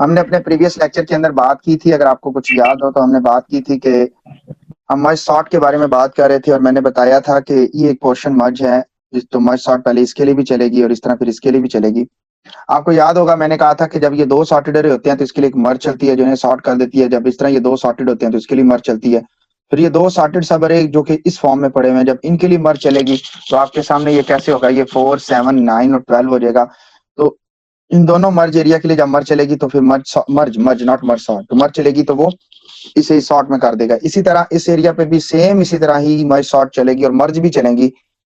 हमने अपने previous lecture के अंदर बात की थी, अगर आपको कुछ याद हो तो हमने बात की थी कि हम मर्ज सॉर्ट के बारे में बात कर रहे थे और मैंने बताया था कि ये एक पोर्शन मर्ज है, तो मर्ज सॉर्ट पहले इसके लिए भी चलेगी और इस तरह फिर इसके लिए भी चलेगी। आपको याद होगा मैंने कहा था कि जब ये दो सॉर्टेड अरे होते हैं तो इसके लिए एक मर्ज चलती है जो इन्हें सॉर्ट कर देती है। जब इस तरह ये दो सॉर्टेड होते हैं तो इसके लिए मर्ज चलती है। फिर ये दो सॉर्टेड सब अरे जो कि इस फॉर्म में पड़े हुए हैं, जब इनके लिए मर्ज चलेगी तो आपके सामने ये कैसे होगा, ये 4, 7, 9 और 12 हो जाएगा। तो इन दोनों मर्ज एरिया के लिए जब मर्ज चलेगी तो फिर मर्ज मर्ज मर्ज नॉट मर्ज सॉर्ट, तो मर्ज चलेगी तो वो इसे शॉर्ट में कर देगा। इसी तरह इस एरिया पे भी सेम इसी तरह ही मर्ज शॉर्ट चलेगी और मर्ज भी चलेंगी।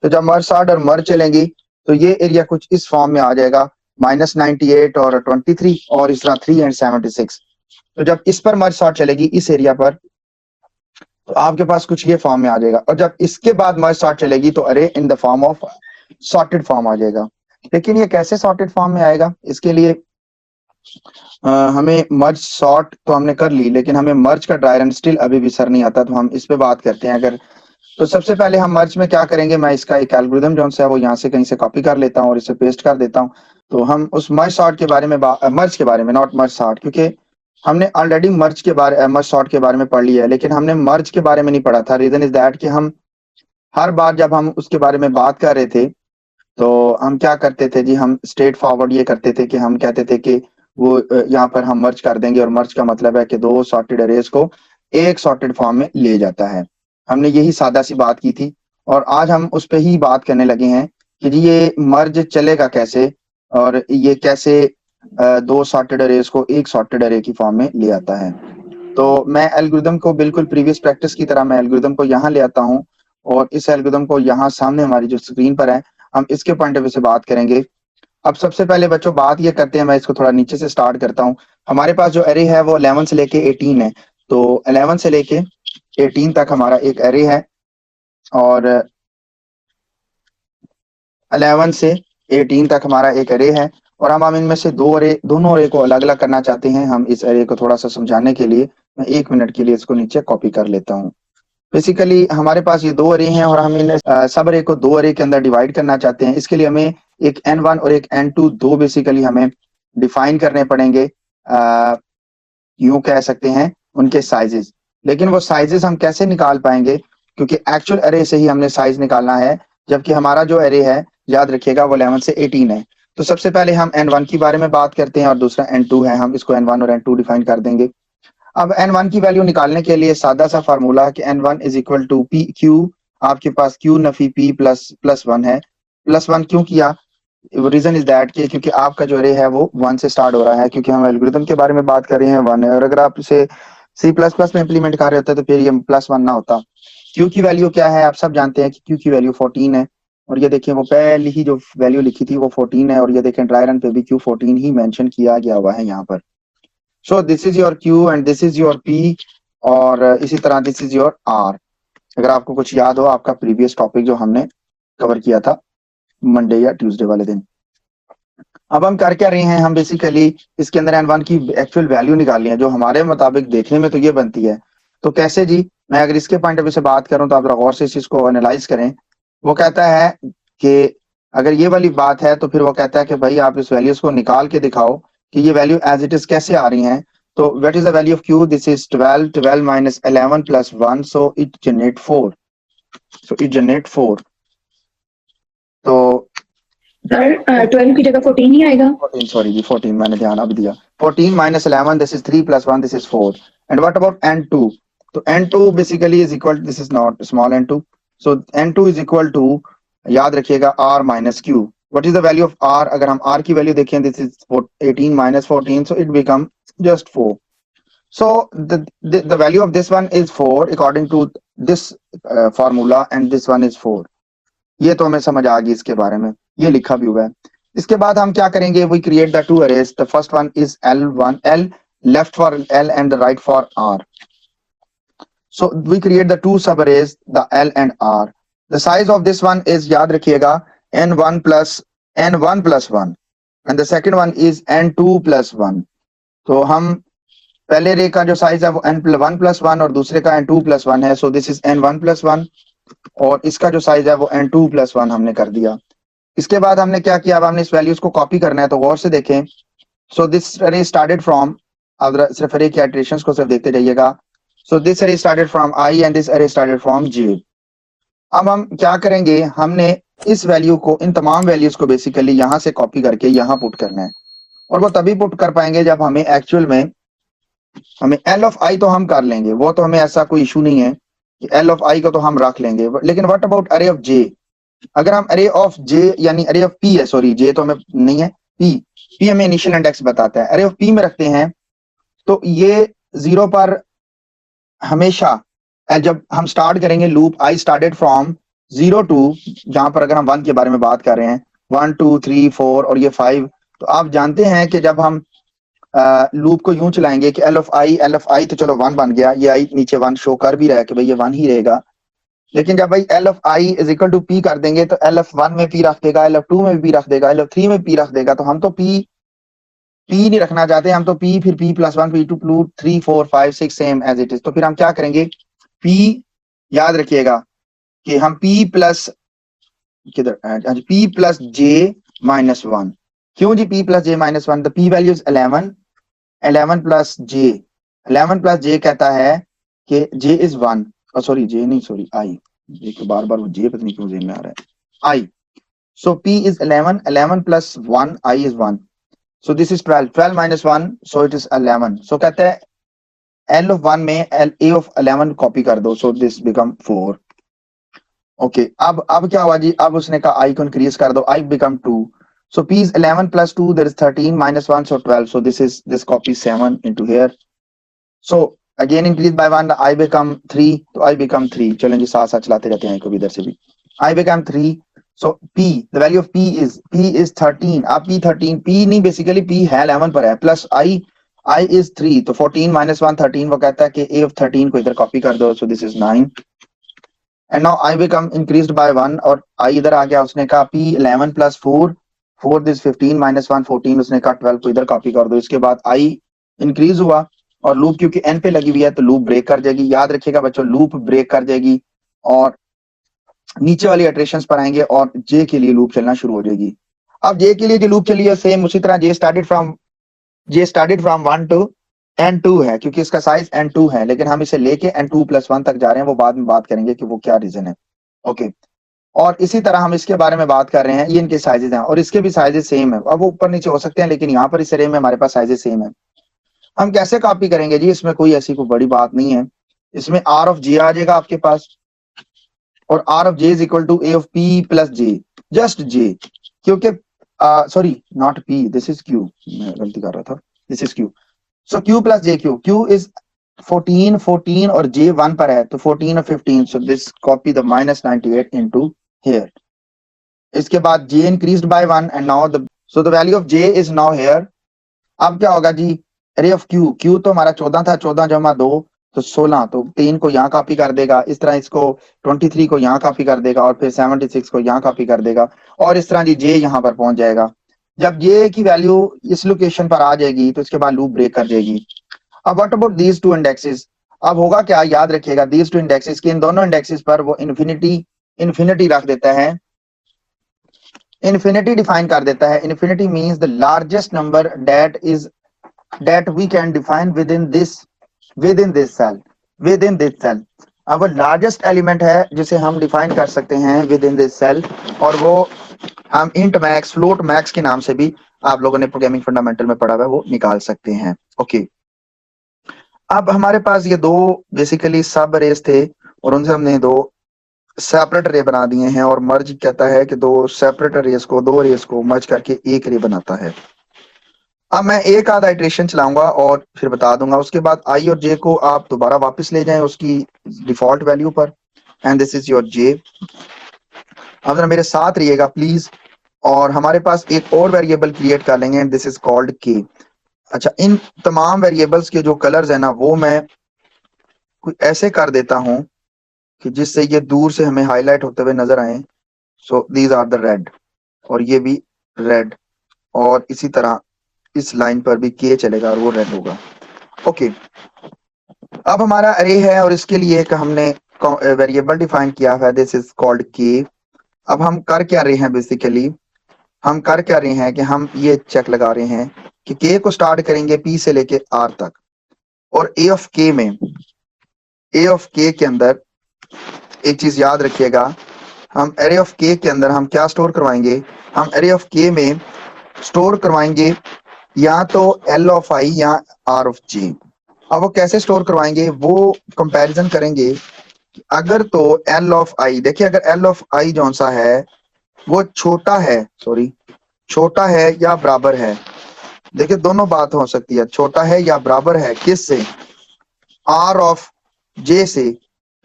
तो जब मर्ज शॉर्ट और मर्ज चलेंगी तो ये एरिया कुछ इस फॉर्म में आ जाएगा, -98 और 23 और इस तरह 3 एंड 76। तो जब इस पर मर्ज शॉर्ट चलेगी इस एरिया पर तो आपके पास कुछ ये फॉर्म में आ जाएगा, और जब इसके बाद मर्ज शॉर्ट चलेगी तो अरे in the form of sorted form आ जाएगा। लेकिन ये कैसे सॉर्टेड फॉर्म में आएगा, इसके लिए हमें मर्ज सॉर्ट तो हमने कर ली, लेकिन हमें मर्ज का ड्राई रन स्टिल अभी भी सर नहीं आता, तो हम इस पे बात करते हैं। अगर तो सबसे पहले हम मर्ज में क्या करेंगे, मैं इसका एक एल्गोरिथम जो है वो यहाँ से कहीं से कॉपी कर लेता हूँ और इसे पेस्ट कर देता हूँ। तो हम उस मर्ज सॉर्ट के बारे में मर्ज के बारे में, नॉट मर्ज सॉर्ट, क्योंकि हमने ऑलरेडी मर्ज सॉर्ट के बारे में पढ़ लिया है, लेकिन हमने मर्ज के बारे में नहीं पढ़ा था। रीजन इज दैट कि हम हर बार जब हम उसके बारे में बात कर रहे थे तो हम क्या करते थे जी, हम स्ट्रेट फॉरवर्ड ये करते थे कि हम कहते थे कि वो यहाँ पर हम मर्ज कर देंगे, और मर्ज का मतलब है कि दो सॉर्टेड अरेज को एक सॉर्टेड फॉर्म में ले जाता है। हमने यही सादा सी बात की थी और आज हम उस पर ही बात करने लगे हैं कि जी ये मर्ज चलेगा कैसे और ये कैसे दो सॉर्टेड अरेज को एक सॉर्टेड अरे की फॉर्म में ले आता है। तो मैं एल्गोरिथम को बिल्कुल प्रीवियस प्रैक्टिस की तरह मैं एल्गोरिथम को यहाँ ले आता हूँ और इस एल्गोरिथम को यहाँ सामने हमारी जो स्क्रीन पर है हम इसके पॉइंट ऑफ व्यू से बात करेंगे। अब सबसे पहले बच्चों बात ये करते हैं, मैं इसको थोड़ा नीचे से स्टार्ट करता हूँ। हमारे पास जो एरे है वो 11 से लेके 18 है, तो 11 से लेके 18 तक हमारा एक एरे है और 11 से 18 तक हमारा एक एरे है और हम इनमें से दोनों अरे को अलग अलग करना चाहते हैं। हम इस एरे को थोड़ा सा समझाने के लिए मैं 1 मिनट के लिए इसको नीचे कॉपी कर लेता हूँ। बेसिकली हमारे पास ये दो अरे हैं और हम इन सब अरे को दो अरे के अंदर डिवाइड करना चाहते हैं। इसके लिए हमें एक n1 और एक n2 दो बेसिकली हमें डिफाइन करने पड़ेंगे। यूं कह सकते हैं उनके साइजेस, लेकिन वो साइजेस हम कैसे निकाल पाएंगे, क्योंकि एक्चुअल अरे से ही हमने साइज निकालना है, जबकि हमारा जो अरे है याद रखिएगा वो 11 से 18 है। तो सबसे पहले हम n1 के बारे में बात करते हैं और दूसरा n2 है, हम इसको n1 और n2 डिफाइन कर देंगे। अब n1 की वैल्यू निकालने के लिए सादा सा फार्मूला कि n1 is equal to P Q, आपके पास q नफी p प्लस 1 है। प्लस 1 क्यों किया, रीजन इज दैट कि क्योंकि आपका जो अरे है वो 1 से स्टार्ट हो रहा है, क्योंकि हम एल्गोरिथम के बारे में बात कर रहे हैं 1 है, और अगर आप इसे C++ में इंप्लीमेंट कर रहे होते तो फिर ये +1 ना होता। q की वैल्यू क्या है, आप सब जानते हैं कि q की वैल्यू 14 है, और ये देखिए वो पहली ही जो वैल्यू लिखी थी वो 14 है, और ये देखें ड्राई रन पे भी q 14 ही मेंशन किया गया हुआ है यहाँ पर। सो this is your q and this is your p, और इसी तरह दिस इज योर r। अगर आपको कुछ याद हो आपका प्रीवियस टॉपिक जो हमने कवर किया था मंडे या ट्यूसडे वाले दिन। अब हम कर क्या रहे हैं, हम बेसिकली इसके अंदर n1 की एक्चुअल वैल्यू निकालनी है जो हमारे मुताबिक देखने में तो ये बनती है। तो कैसे जी, मैं अगर इसके पॉइंट ऑफ व्यू से बात करूं तो आप गौर से इस चीज को एनालाइज करें। वो कहता है कि अगर ये वाली बात है तो फिर वो कहता है कि भाई आप इस वैल्यूज को निकाल के दिखाओ कि ये वैल्यू एज इट इज कैसे आ रही हैं। तो what is the value of q, this is 12, 12 minus 11 plus 1, so it generate 4, so it generate 4। तो सर 12 की जगह 14 ही आएगा। 14, सॉरी जी 14 मैंने ध्यान अब दिया। 14 minus 11, this is 3 plus 1, this is 4. And what about n2? तो n2 basically is equal, this is not small n2. So n2 is equal to, याद रखिएगा r minus q. What is the value of r? अगर हम r की value देखें, this is 18 minus 14, so it become just 4. So the value of this one is 4 according to this formula, and this one is 4. ये तो हमें समझ आ गई इसके बारे में, ये लिखा भी हुआ है। इसके बाद हम क्या करेंगे, we create the two arrays, the first one is L1, L left for L and the right for R. So we create the two sub arrays, the L and R. The size of this one is, याद रखिएगा, n1 plus 1 and the second one is n2 plus 1. तो हम पहले रे का जो size है वो n1 प्लस 1 और दूसरे का n2 प्लस 1 है, सो दिस इज n1 प्लस 1, और इसका जो साइज है वो n2 प्लस 1 हमने कर दिया। इसके बाद हमने क्या किया, अब हमने इस वैल्यूज को कॉपी करना है, तो गौर से देखें सो दिस अरे स्टार्टेड फ्रॉम, अब सिर्फ अरे की इटरेशंस को सिर्फ देखते जाइएगा। सो दिस अरे started from I and this अरे स्टार्टेड फ्रॉम जे। अब हम क्या करेंगे, हमने इस वैल्यू को, इन तमाम वैल्यूज को बेसिकली यहां से कॉपी करके यहां पुट करना है, और वो तभी पुट कर पाएंगे जब हमें एक्चुअल में, हमें एल ऑफ आई तो हम कर लेंगे, वो तो हमें ऐसा कोई इशू नहीं है कि एल ऑफ आई को तो हम रख लेंगे, लेकिन व्हाट अबाउट अरे ऑफ जे? अगर हम अरे ऑफ जे यानी अरे ऑफ पी है, सॉरी जे तो हमें नहीं है, पी हमें इनिशियल इंडेक्स बताता है, अरे ऑफ पी में रखते हैं तो ये 0 पर हमेशा जब हम स्टार्ट करेंगे loop, I started from 0 to, जहां पर अगर हम 1 के बारे में बात कर रहे हैं 1 2 3 4 और ये 5, तो आप जानते हैं कि जब हम लूप को यूं चलाएंगे कि एल ऑफ आई तो चलो 1 बन गया, ये आई नीचे 1 शो कर भी रहा है कि भाई ये 1 ही रहेगा, लेकिन जब भाई L of I is equal to P कर देंगे तो एल ऑफ 1 में पी रख देगा, एल ऑफ 2 में पी रख देगा, एल ऑफ 3 में पी रख देगा, तो हम तो पी नहीं रखना चाहते, हम तो पी फिर P plus 1 P 2 plus 3 4 5 6 same as it is. तो फिर हम क्या करेंगे, पी याद रखिएगा कि हम पी प्लस किधर, पी प्लस जे माइनस 1। क्यों जी P plus J minus 1? The P value is 11, 11 plus J, 11 plus J कहता है कि जे इज 1, सॉरी जे नहीं, सॉरी आई, एक बार बार वो जे पता नहीं क्यों जेन में आ रहा है, I. So P is 11, 11 plus 1, I is 1, so this is 12, 12 minus 1, so it is 11। So कहते हैं एल ऑफ 1 में एल ए ऑफ 11 कॉपी कर दो, सो दिस बिकम 4। ओके, अब क्या हुआ जी, अब उसने कहा आई को इंक्रीज कर दो, I become 2, so p is 11 plus 2, there is 13 minus 1, so 12, so this copies 7 into here, so again increase by 1, I become 3, तो I become 3, चलें जी साथ साथ चलाते रहते हैं को भी इधर से भी, I become 3, so p, the value of p is 13, अब p 13, p नहीं बेसिकली p है 11 पर है, प्लस I is 3, तो 14 minus 1 13, वो कहता है कि a of 13 को इधर कॉपी कर दो, so this is 9, and now I become increased by 1, और I इधर आ गया, उसने कहा p 11 plus 4, 4 दिस 15 माइनस 1 14, उसने कहा 12 को इधर कॉपी कर दो। इसके बाद आई इंक्रीज हुआ और लूप क्योंकि एन पे लगी हुई है तो लूप ब्रेक कर जाएगी, याद रखिएगा बच्चों, लूप ब्रेक कर जाएगी और नीचे वाली इटरेशंस पर आएंगे और जे के लिए लूप चलना शुरू हो जाएगी। अब जे के लिए जो लूप चली है सेम उसी तरह जे स्टार्टेड फ्रॉम 1 टू n2 है, क्योंकि इसका साइज n2 है, लेकिन हम इसे लेके n2 प्लस 1 तक जा रहे हैं, वो बाद में बात करेंगे कि वो क्या रीजन है। ओके, और इसी तरह हम इसके बारे में बात कर रहे हैं, ये इनके साइजेस हैं और इसके भी साइजेस सेम है, अब वो ऊपर नीचे हो सकते हैं लेकिन यहाँ पर इस अरे में हमारे पास साइजेस सेम है। हम कैसे कॉपी करेंगे जी, इसमें कोई ऐसी कोई बड़ी बात नहीं है, इसमें आर ऑफ जे आ जाएगा आपके पास, और R of J is equal to A of P plus J, just J, क्योंकि sorry not P, this is Q, मैं गलती कर रहा था, this is Q, so Q plus J, Q is 14 14 और जे 1 पर है तो 14 और 15, so this copy the minus 98 into here. इसके बाद j increased by 1 and now the value of j is now here। अब क्या होगा जी, अरे ऑफ q तो हमारा 14 था, 14 जमा 2 तो 16, तो 3 को यहाँ कॉपी कर देगा, इस तरह इसको 23 को यहाँ कॉपी कर देगा और फिर 76 को यहाँ कॉपी कर देगा, और इस तरह जी j यहाँ पर पहुंच जाएगा। जब j की वैल्यू इस लोकेशन पर आ जाएगी तो इसके बाद लूप ब्रेक कर जाएगी। अब what about these two indexes, अब होगा क्या, याद रखिएगा दीज टू इंडेक्सेस के इन दोनों इंडेक्सेस पर वो इन्फिनिटी रख देता है, इन्फिनिटी डिफाइन कर देता है। Infinity means the largest number that we can define within this cell. अब वो लार्जेस्ट एलिमेंट है जिसे हम डिफाइन कर सकते हैं विद इन दिस सेल, और वो हम इंट मैक्स, फ्लोट मैक्स के नाम से भी आप लोगों ने प्रोग्रामिंग फंडामेंटल में पढ़ा हुआ है, वो निकाल सकते हैं। ओके, अब हमारे पास ये दो बेसिकली सब अरेज थे और उनसे हमने दो सेपरेट अरे बना दिए हैं, और मर्ज कहता है कि दो सेपरेट अरेज को, दो अरेज को मर्ज करके एक अरे बनाता है। अब मैं एक आधा इटरेशन चलाऊंगा और फिर बता दूंगा, उसके बाद आई और जे को आप दोबारा वापस ले जाएं उसकी डिफॉल्ट वैल्यू पर, and this is your J. अब जरा मेरे साथ रहिएगा प्लीज, और हमारे पास एक और वेरिएबल क्रिएट कर लेंगे, एंड दिस इज कॉल्ड के। अच्छा, इन तमाम वेरिएबल्स के जो कलर्स है ना वो मैं कुछ ऐसे कर देता हूं कि जिससे ये दूर से हमें हाईलाइट होते हुए नजर आए। So these are the red, और ये भी रेड, और इसी तरह इस लाइन पर भी के चलेगा और वो रेड होगा। ओके, अब हमारा अरे है और इसके लिए एक हमने वेरिएबल डिफाइन किया है, दिस इज कॉल्ड के। अब हम कर क्या रहे हैं बेसिकली, हम कर क्या रहे हैं कि हम ये चेक लगा रहे हैं कि के को स्टार्ट करेंगे पी से लेके आर तक, और ए ऑफ के में, ए ऑफ के के अंदर एक चीज याद रखिएगा, हम एरे ऑफ के के अंदर हम क्या स्टोर करवाएंगे, हम एरे ऑफ के में स्टोर करवाएंगे या तो एल ऑफ आई या आर ऑफ जे। अब वो कैसे स्टोर करवाएंगे वो कंपैरिजन करेंगे। अगर तो एल ऑफ आई, देखिए अगर एल ऑफ आई जौन सा है वो छोटा है, सॉरी छोटा है या बराबर है, देखिए दोनों बात हो सकती है, छोटा है या बराबर है किस से, आर ऑफ जे से।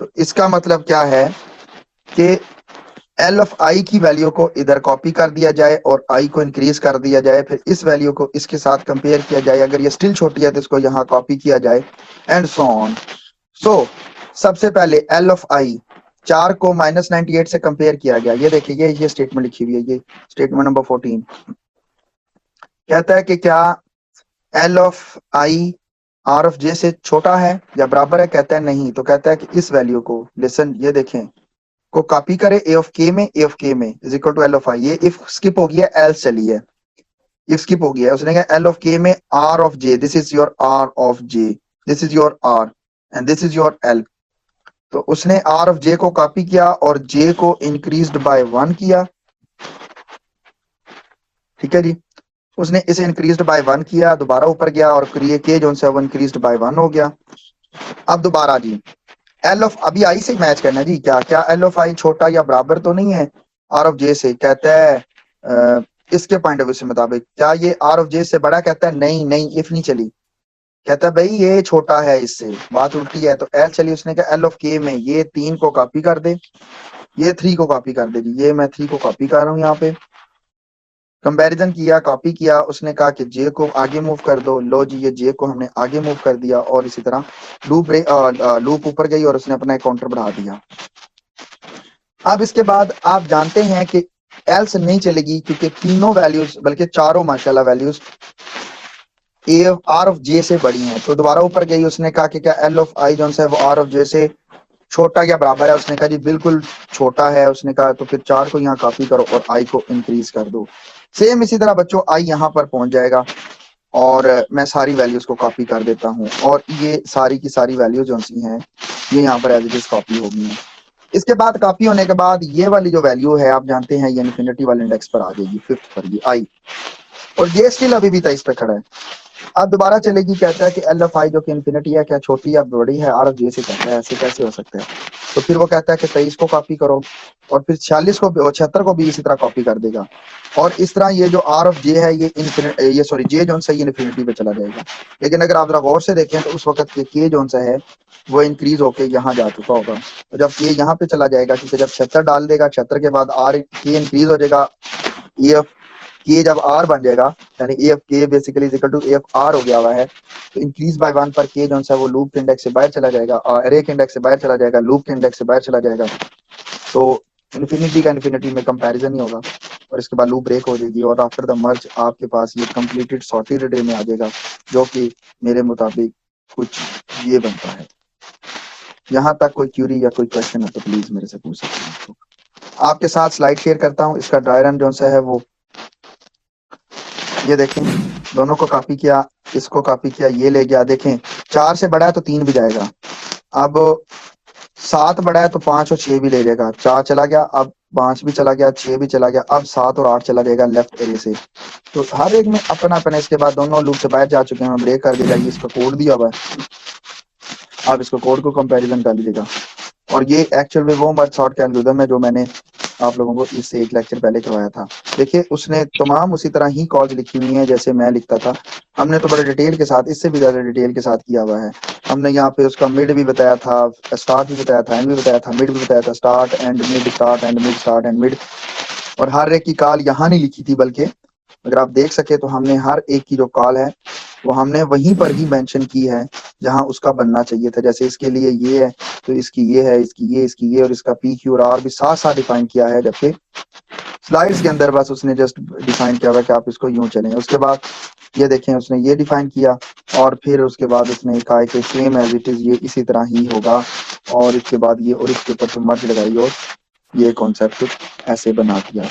तो इसका मतलब क्या है कि एल ऑफ आई की वैल्यू को इधर कॉपी कर दिया जाए और आई को इंक्रीज कर दिया जाए, फिर इस वैल्यू को इसके साथ कंपेयर किया जाए, अगर ये स्टिल छोटी है तो इसको यहाँ कॉपी किया जाए एंड सो ऑन। सो सबसे पहले एल ऑफ आई 4 को -98 से कंपेयर किया गया, ये देखिए ये स्टेटमेंट लिखी हुई है, ये स्टेटमेंट नंबर 14 कहता है कि क्या L of I R of J से छोटा है या बराबर है, कहता है नहीं, तो कहता है कि इस वैल्यू को, लिसन ये देखें, को कॉपी करे ए ऑफ के में, ए ऑफ के में is equal to L of I, ये इफ स्किप हो गया एल्स चली है, इफ स्किप हो गया उसने कहा एल ऑफ के में R of J, this is your R of J, this is your R and this is your L. तो उसने आर ऑफ जे को कॉपी किया और जे को इंक्रीज्ड बाय 1 किया, ठीक है जी, उसने इसे इंक्रीज्ड बाय 1 किया, दोबारा ऊपर गया और के जो है वो इंक्रीज्ड बाय 1 हो गया। अब दोबारा जी एल ऑफ, अभी आई से मैच करना जी, क्या क्या एल ऑफ आई छोटा या बराबर तो नहीं है आर ऑफ जे से, कहता है इसके पॉइंट ऑफ व्यू से मुताबिक क्या ये आर ऑफ जे से बड़ा, कहता है नहीं नहीं, इफ नहीं चली, कहता है भाई ये छोटा है इससे, बात उल्टी है, तो एल चली, उसने कहा एल ऑफ के में ये 3 को कॉपी कर दे, ये 3 को कॉपी कर दे जी, ये मैं 3 को कॉपी कर रहा हूँ, यहाँ पे कंपैरिजन किया, कॉपी किया, उसने कहा कि जे को आगे मूव कर दो, लो जी ये जे को हमने आगे मूव कर दिया और इसी तरह लूप ऊपर गई और उसने अपना काउंटर बढ़ा दिया। अब इसके बाद आप जानते हैं कि एल्स नहीं चलेगी क्योंकि तीनों वैल्यूज, बल्कि चारों माशाल्लाह values A R of J से बड़ी हैं, तो दोबारा ऊपर गई, उसने कहा कि क्या एल ऑफ आई जो है वो आर ऑफ जे से छोटा या बराबर है, उसने कहा जी बिल्कुल छोटा है, उसने कहा तो फिर 4 को यहाँ कॉपी करो और आई को इंक्रीज कर दो। सेम इसी तरह बच्चों आई यहाँ पर पहुंच जाएगा और मैं सारी वैल्यूज को कॉपी कर देता हूँ और ये सारी की सारी वैल्यूज जो सी हैं ये यहाँ पर एज इट इज कॉपी होगी हैं। इसके बाद कॉपी होने के बाद ये वाली जो वैल्यू है आप जानते हैं ये इन्फिनिटी वाले इंडेक्स पर आ जाएगी, 5th पर ये आई, और ये स्टिल अभी भी 23 पे खड़ा है। अब दोबारा चलेगी, कहता है कि एल ऑफ आई जो कि इन्फिनिटी है क्या छोटी या बड़ी है, आर ऑफ जे से कहता है, ऐसे कैसे हो सकता है, तो फिर वो कहता है कि 23 को कॉपी करो और फिर 46 को 76 को भी इसी तरह कॉपी कर देगा और इस तरह ये जो आर ऑफ जे है ये सॉरी जे जोन सा ये इन्फिनिटी पे चला जाएगा। लेकिन अगर आप जरा गौर से देखें तो उस वक्त के जोन सा है वो इंक्रीज होके यहाँ जा चुका होगा, तो जब ये यहाँ पे चला जाएगा क्योंकि जब 76 डाल देगा 76 के बाद आर के इंक्रीज हो जाएगा, ये के जब आर बन जाएगा यानी A of K basically is equal to A of R हो गया हुआ है, तो इंक्रीज बाय 1 पर के जो है वो लूप के इंडेक्स से बाहर चला जाएगा, एरे के इंडेक्स से बाहर चला जाएगा, लूप के इंडेक्स से बाहर चला जाएगा, तो इन्फिनिटी का इन्फिनिटी में कंपैरिजन ही होगा और इसके बाद लूप ब्रेक हो जाएगी और आफ्टर द मर्ज आपके पास ये कंप्लीटेड सॉर्टेड अरे में आ जाएगा जो कि मेरे मुताबिक कुछ ये बनता है। यहाँ तक कोई क्यूरी या कोई क्वेश्चन है तो प्लीज मेरे से पूछ सकते हैं। आपके साथ स्लाइड शेयर करता हूँ, इसका डायग्राम जो सा है वो ये देखें, दोनों को कॉपी किया, इसको कॉपी किया, ये ले गया, देखें 4 से बड़ा है तो 3 भी जाएगा, अब 7 बड़ा है तो 5 और 6 भी ले जाएगा, 4 चला गया, अब 5 भी चला गया, 6 भी चला गया, अब 7 और 8 चला जाएगा लेफ्ट एरिया से, तो हर एक में अपना अपना। इसके बाद दोनों लूप से बाहर जा चुके हैं, ब्रेक कर देगा, ये इसका कोड दिया हुआ है, आप इसको कोड को कंपैरिजन कर लीजिएगा और ये एक्चुअल में वो मर्ज सॉर्ट का एल्गोरिथम है जो मैंने आप लोगों को इससे एक लेक्चर पहले करवाया था। देखिए उसने तमाम उसी तरह ही कॉल्स लिखी हुई हैं जैसे मैं लिखता था, हमने तो बड़े डिटेल के साथ, इससे भी ज्यादा डिटेल के साथ किया हुआ है। हमने यहाँ पे उसका मिड भी बताया था, स्टार्ट भी बताया था, एंड भी बताया था, मिड भी बताया था, start and mid, start and mid, start and mid, और हर एक की कॉल यहाँ नहीं लिखी थी, बल्कि अगर आप देख सके तो हमने हर एक की जो कॉल है वो हमने वहीं पर ही मेंशन की है जहां उसका बनना चाहिए था। जैसे इसके लिए ये है तो इसकी ये है, इसकी ये, इसकी ये, और इसका पी क्यू और आर भी साथ साथ डिफाइन किया है, जबकि स्लाइड्स के अंदर बस उसने जस्ट डिफाइन किया हुआ कि आप इसको यूं चलें। उसके बाद ये देखें उसने ये डिफाइन किया और फिर उसके बाद उसने कहा कि सेम एज इट इज ये इसी तरह ही होगा, और इसके बाद ये और इसके ऊपर मर्ज लगाई और ये कॉन्सेप्ट ऐसे बना दिया।